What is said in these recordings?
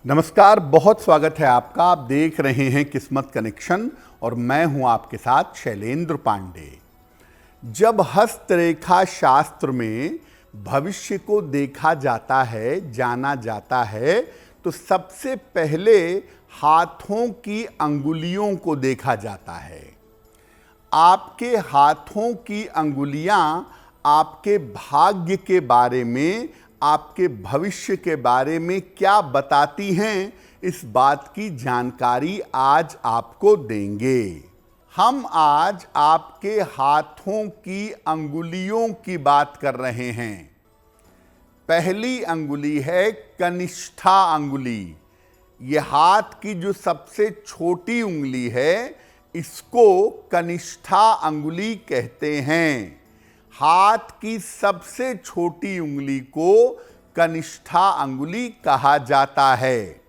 नमस्कार, बहुत स्वागत है आपका। आप देख रहे हैं किस्मत कनेक्शन और मैं हूं आपके साथ शैलेंद्र पांडे। जब हस्तरेखा शास्त्र में भविष्य को देखा जाता है, जाना जाता है, तो सबसे पहले हाथों की अंगुलियों को देखा जाता है। आपके हाथों की अंगुलियां आपके भाग्य के बारे में, आपके भविष्य के बारे में क्या बताती हैं, इस बात की जानकारी आज आपको देंगे। हम आज आपके हाथों की अंगुलियों की बात कर रहे हैं। पहली अंगुली है कनिष्ठा अंगुली। ये हाथ की जो सबसे छोटी उंगली है, इसको कनिष्ठा अंगुली कहते हैं। हाथ की सबसे छोटी उंगली को कनिष्ठा अंगुली कहा जाता है।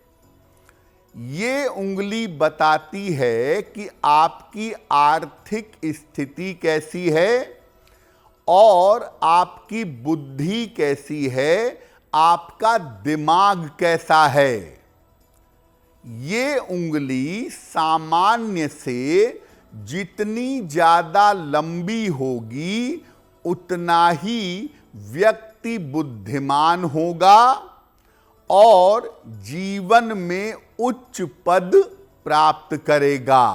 ये उंगली बताती है कि आपकी आर्थिक स्थिति कैसी है और आपकी बुद्धि कैसी है, आपका दिमाग कैसा है। ये उंगली सामान्य से जितनी ज़्यादा लंबी होगी, उतना ही व्यक्ति बुद्धिमान होगा और जीवन में उच्च पद प्राप्त करेगा।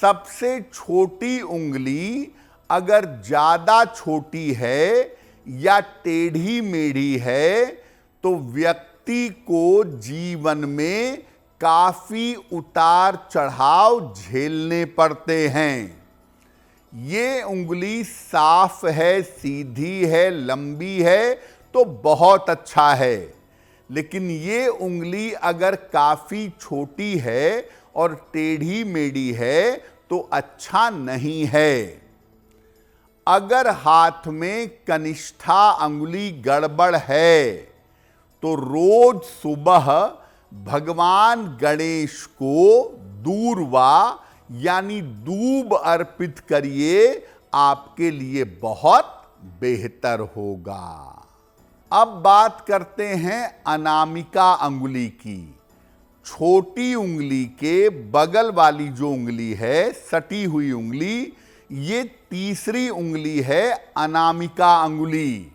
सबसे छोटी उंगली अगर ज़्यादा छोटी है या टेढ़ी मेढ़ी है, तो व्यक्ति को जीवन में काफ़ी उतार चढ़ाव झेलने पड़ते हैं। ये उंगली साफ है, सीधी है, लंबी है तो बहुत अच्छा है, लेकिन ये उंगली अगर काफ़ी छोटी है और टेढ़ी मेढ़ी है तो अच्छा नहीं है। अगर हाथ में कनिष्ठा अंगुली गड़बड़ है तो रोज सुबह भगवान गणेश को दूर्वा यानी दूब अर्पित करिए, आपके लिए बहुत बेहतर होगा। अब बात करते हैं अनामिका अंगुली की। छोटी उंगली के बगल वाली जो उंगली है, सटी हुई उंगली, ये तीसरी उंगली है अनामिका अंगुली।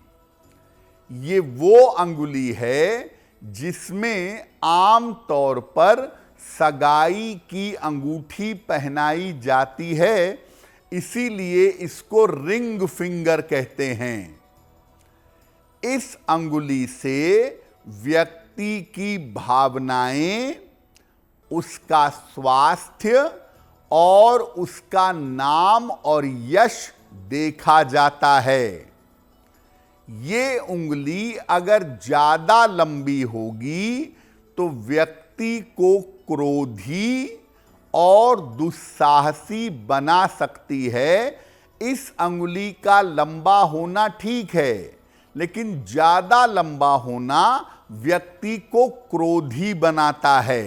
ये वो अंगुली है जिसमें आम तौर पर सगाई की अंगूठी पहनाई जाती है, इसीलिए इसको रिंग फिंगर कहते हैं। इस अंगुली से व्यक्ति की भावनाएं, उसका स्वास्थ्य और उसका नाम और यश देखा जाता है। ये उंगली अगर ज़्यादा लंबी होगी तो व्यक्ति को क्रोधी और दुस्साहसी बना सकती है। इस अंगुली का लंबा होना ठीक है, लेकिन ज़्यादा लंबा होना व्यक्ति को क्रोधी बनाता है।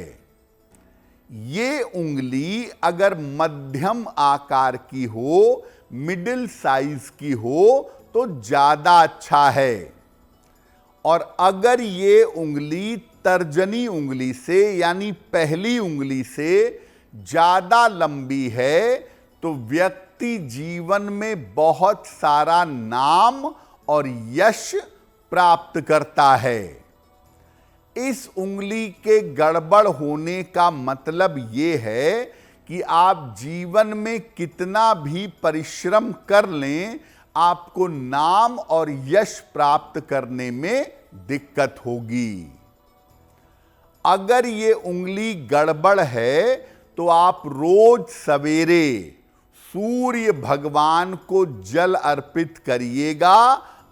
ये उंगली अगर मध्यम आकार की हो, मिडिल साइज की हो तो ज़्यादा अच्छा है। और अगर ये उंगली तर्जनी उंगली से यानी पहली उंगली से ज़्यादा लंबी है तो व्यक्ति जीवन में बहुत सारा नाम और यश प्राप्त करता है। इस उंगली के गड़बड़ होने का मतलब ये है कि आप जीवन में कितना भी परिश्रम कर लें, आपको नाम और यश प्राप्त करने में दिक्कत होगी। अगर ये उंगली गड़बड़ है तो आप रोज सवेरे सूर्य भगवान को जल अर्पित करिएगा,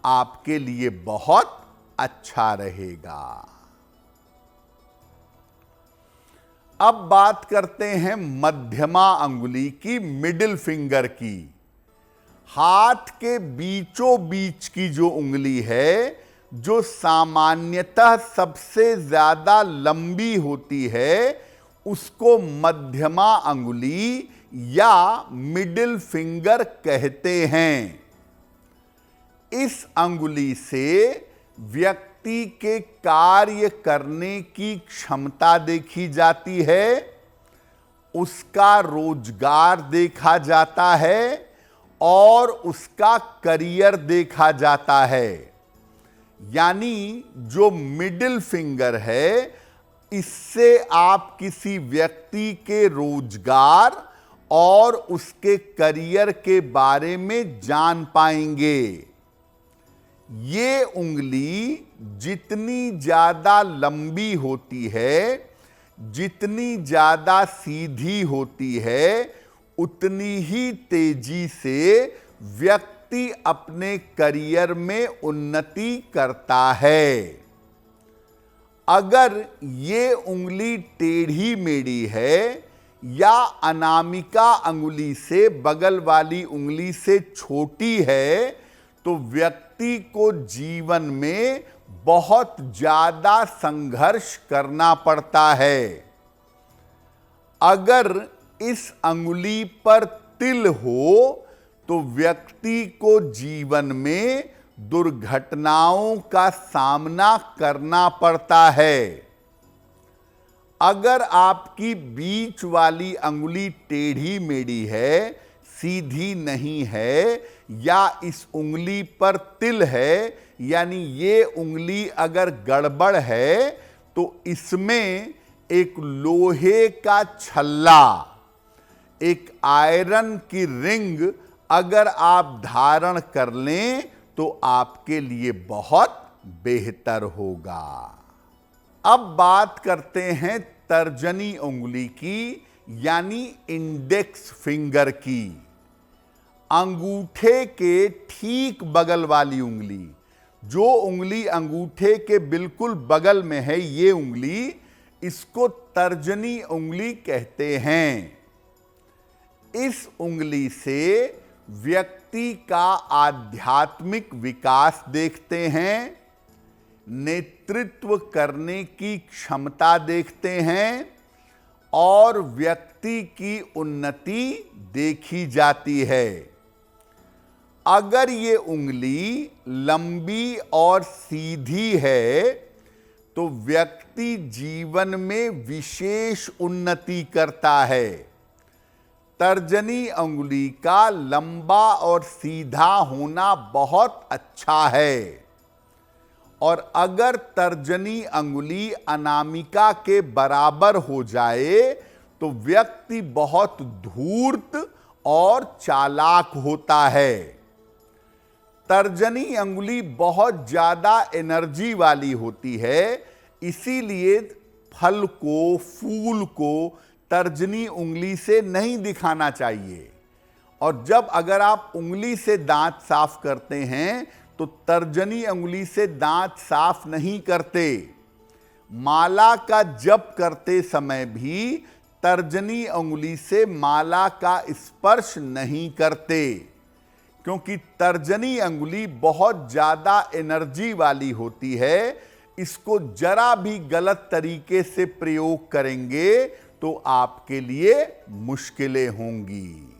आपके लिए बहुत अच्छा रहेगा। अब बात करते हैं मध्यमा अंगुली की, मिडिल फिंगर की। हाथ के बीचों बीच की जो उंगली है, जो सामान्यतः सबसे ज्यादा लंबी होती है, उसको मध्यमा अंगुली या मिडिल फिंगर कहते हैं। इस अंगुली से व्यक्ति व्यक्ति के कार्य करने की क्षमता देखी जाती है, उसका रोजगार देखा जाता है और उसका करियर देखा जाता है। यानी जो मिडिल फिंगर है, इससे आप किसी व्यक्ति के रोजगार और उसके करियर के बारे में जान पाएंगे। ये उंगली जितनी ज्यादा लंबी होती है, जितनी ज्यादा सीधी होती है, उतनी ही तेजी से व्यक्ति अपने करियर में उन्नति करता है। अगर ये उंगली टेढ़ी मेढ़ी है या अनामिका अंगुली से बगल वाली उंगली से छोटी है, तो व्यक्ति को जीवन में बहुत ज्यादा संघर्ष करना पड़ता है। अगर इस अंगुली पर तिल हो तो व्यक्ति को जीवन में दुर्घटनाओं का सामना करना पड़ता है। अगर आपकी बीच वाली अंगुली टेढ़ी मेढ़ी है, सीधी नहीं है, या इस उंगली पर तिल है, यानी ये उंगली अगर गड़बड़ है, तो इसमें एक लोहे का छल्ला, एक आयरन की रिंग अगर आप धारण कर लें तो आपके लिए बहुत बेहतर होगा। अब बात करते हैं तर्जनी उंगली की, यानी इंडेक्स फिंगर की। अंगूठे के ठीक बगल वाली उंगली, जो उंगली अंगूठे के बिल्कुल बगल में है, ये उंगली, इसको तर्जनी उंगली कहते हैं। इस उंगली से व्यक्ति का आध्यात्मिक विकास देखते हैं, नेतृत्व करने की क्षमता देखते हैं और व्यक्ति की उन्नति देखी जाती है। अगर ये उंगली लंबी और सीधी है तो व्यक्ति जीवन में विशेष उन्नति करता है। तर्जनी अंगुली का लंबा और सीधा होना बहुत अच्छा है, और अगर तर्जनी अंगुली अनामिका के बराबर हो जाए तो व्यक्ति बहुत धूर्त और चालाक होता है। तर्जनी अंगुली बहुत ज्यादा एनर्जी वाली होती है, इसीलिए फल को, फूल को तर्जनी उंगली से नहीं दिखाना चाहिए। और जब अगर आप उंगली से दांत साफ करते हैं तो तर्जनी उंगली से दांत साफ नहीं करते। माला का जप करते समय भी तर्जनी उंगली से माला का स्पर्श नहीं करते, क्योंकि तर्जनी अंगुली बहुत ज्यादा एनर्जी वाली होती है। इसको जरा भी गलत तरीके से प्रयोग करेंगे तो आपके लिए मुश्किलें होंगी।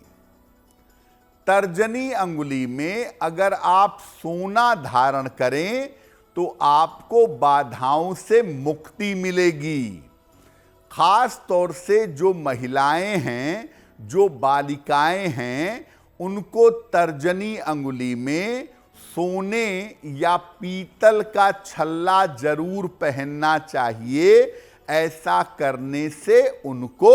तर्जनी अंगुली में अगर आप सोना धारण करें तो आपको बाधाओं से मुक्ति मिलेगी। खास तौर से जो महिलाएं हैं, जो बालिकाएं हैं, उनको तर्जनी अंगुली में सोने या पीतल का छल्ला जरूर पहनना चाहिए। ऐसा करने से उनको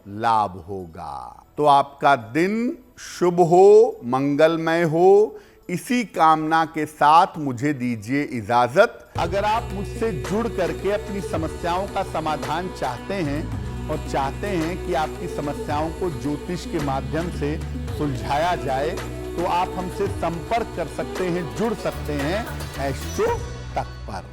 लाभ होगा। तो आपका दिन शुभ हो, मंगलमय हो, इसी कामना के साथ मुझे दीजिए इजाजत। अगर आप मुझसे जुड़ करके अपनी समस्याओं का समाधान चाहते हैं और चाहते हैं कि आपकी समस्याओं को ज्योतिष के माध्यम से सुलझाया जाए, तो आप हमसे संपर्क कर सकते हैं, जुड़ सकते हैं एस्ट्रो तक पर।